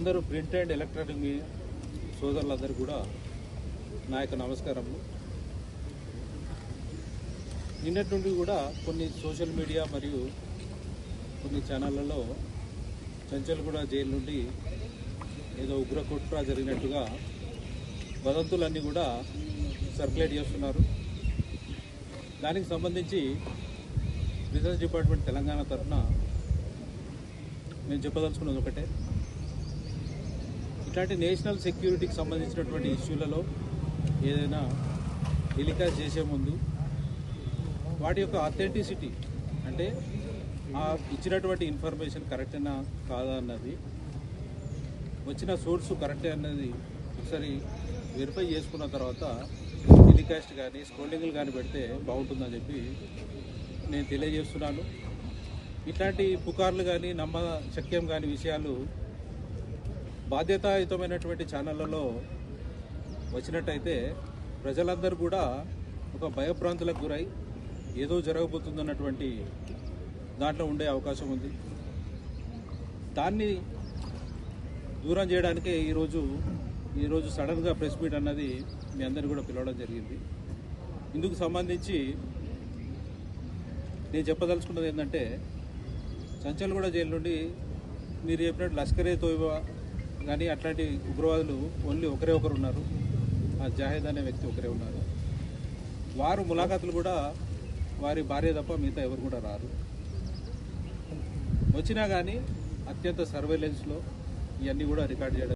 అందరూ print and electronic media సోదరులందరూ కూడా నా యొక్క నమస్కారములు. నిన్నటి నుండి కూడా కొన్ని సోషల్ మీడియా మరియు కొన్ని ఛానళ్లలో చంచల్గూడ జైలు నుండి ఏదో ఉగ్రకుట్ర జరిగినట్టుగా వదంతులన్నీ కూడా సర్క్యులేట్ చేస్తున్నారు. దానికి సంబంధించి రిసర్చ్ డిపార్ట్మెంట్ తెలంగాణ తరఫున నేను చెప్పదలుచుకున్నది ఒకటే, ఇట్లాంటి నేషనల్ సెక్యూరిటీకి సంబంధించినటువంటి ఇష్యూలలో ఏదైనా టెలికాస్ట్ చేసే ముందు వాటి యొక్క అథెంటిసిటీ, అంటే ఆ ఇచ్చినటువంటి ఇన్ఫర్మేషన్ కరెక్టేనా కాదా అన్నది, వచ్చిన సోర్సు కరెక్టే అన్నది ఒకసారి వెరిఫై చేసుకున్న తర్వాత టెలికాస్ట్ కానీ స్క్రోలింగ్లు కానీ పెడితే బాగుంటుందని చెప్పి నేను తెలియజేస్తున్నాను. ఇట్లాంటి పుకార్లు కానీ నమ్మశక్యం కాని విషయాలు బాధ్యతాయుతమైనటువంటి ఛానళ్లలో వచ్చినట్టయితే ప్రజలందరూ కూడా ఒక భయభ్రాంతులకు గురై ఏదో జరగబోతుందన్నటువంటి దాంట్లో ఉండే అవకాశం ఉంది. దాన్ని దూరం చేయడానికే ఈరోజు సడన్గా ప్రెస్ మీట్ అన్నది మీ అందరినీ కూడా పిలవడం జరిగింది. ఇందుకు సంబంధించి నేను చెప్పదలుచుకున్నది ఏంటంటే, చంచల్గూడ జైలు నుండి మీరు చెప్పినట్టు లష్కరే తోయిబా కానీ అట్లాంటి ఉగ్రవాదులు ఓన్లీ ఒకరే ఒకరు ఉన్నారు. ఆ జాహేద్ అనే వ్యక్తి ఒకరే ఉన్నారు. వారు ములాఖాతులు కూడా వారి భార్య తప్ప మిగతా ఎవరు కూడా రారు. వచ్చినా కానీ అత్యంత సర్వేలెన్స్లో ఇవన్నీ కూడా రికార్డ్ చేయడం